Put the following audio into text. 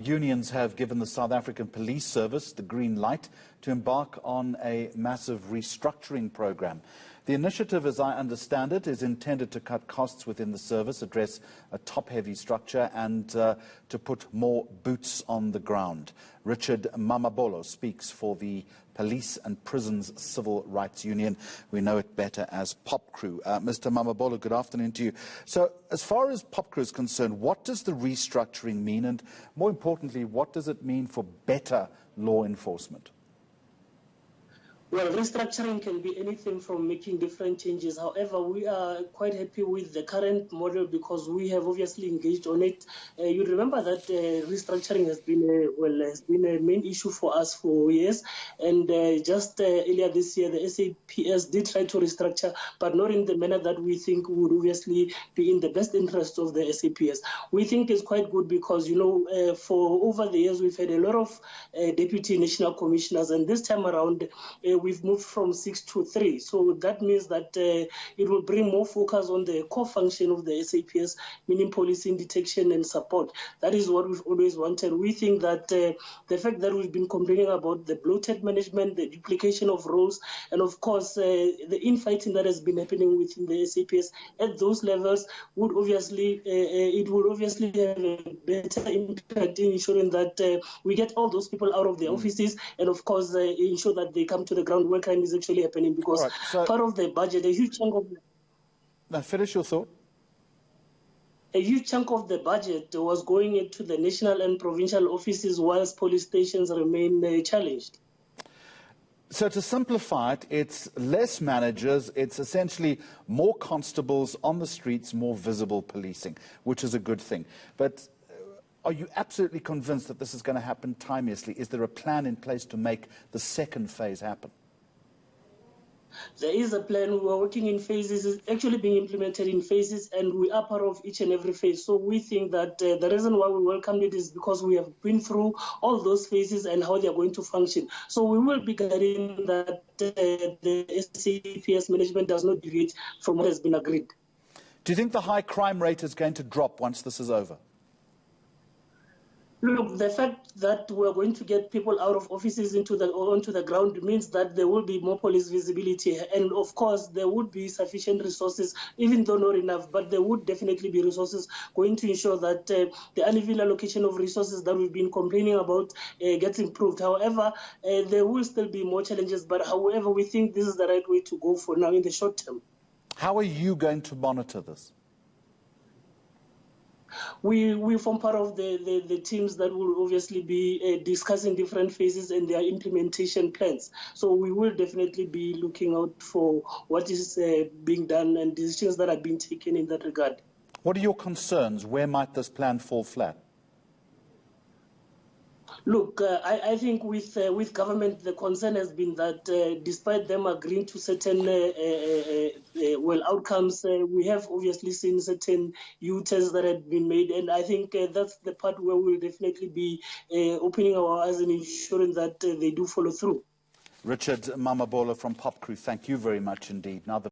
Unions have given the South African Police Service the green light to embark on a massive restructuring program. The initiative, as I understand it, is intended to cut costs within the service, address a top-heavy structure and to put more boots on the ground. Richard Mamabolo speaks for the Police and Prisons Civil Rights Union. We know it better as POPCRU. Mr. Mamabolo, good afternoon to you. So as far as POPCRU is concerned, what does the restructuring mean? And more importantly, what does it mean for better law enforcement? Well, restructuring can be anything from making different changes. However, we are quite happy with the current model because we have obviously engaged on it. You remember that restructuring has been a main issue for us for years. And just earlier this year, the SAPS did try to restructure, but not in the manner that we think would obviously be in the best interest of the SAPS. We think it's quite good because, you know, for over the years, we've had a lot of deputy national commissioners, and this time around, we've moved from 6 to 3. So that means that it will bring more focus on the core function of the SAPS, meaning policing, detection and support. That is what we've always wanted. We think that the fact that we've been complaining about the bloated management, the duplication of roles, and of course the infighting that has been happening within the SAPS at those levels would obviously, it would obviously have a better impact in ensuring that we get all those people out of their offices and of course ensure that they come to the ground where crime is actually happening, because part of the budget, a huge chunk of... Now finish your thought. A huge chunk of the budget was going into the national and provincial offices whilst police stations remain challenged. So to simplify it, it's less managers, it's essentially more constables on the streets, more visible policing, which is a good thing. But are you absolutely convinced that this is going to happen timelessly? Is there a plan in place to make the second phase happen? There is a plan. We are working in phases. It's actually being implemented in phases, and we are part of each and every phase. So we think that the reason why we welcome it is because we have been through all those phases and how they are going to function. So we will be guiding that the SAPS management does not deviate from what has been agreed. Do you think the high crime rate is going to drop once this is over? Look, the fact that we're going to get people out of offices onto the ground means that there will be more police visibility. And of course, there would be sufficient resources, even though not enough, but there would definitely be resources going to ensure that the uneven allocation of resources that we've been complaining about gets improved. However, there will still be more challenges, but however, we think this is the right way to go for now in the short term. How are you going to monitor this? We form part of the teams that will obviously be discussing different phases and their implementation plans. So we will definitely be looking out for what is being done and decisions that are being taken in that regard. What are your concerns? Where might this plan fall flat? Look, I think with government, the concern has been that despite them agreeing to certain outcomes, we have obviously seen certain U-turns that have been made, and I think that's the part where we'll definitely be opening our eyes and ensuring that they do follow through. Richard Mamabolo from POPCRU, thank you very much indeed. Now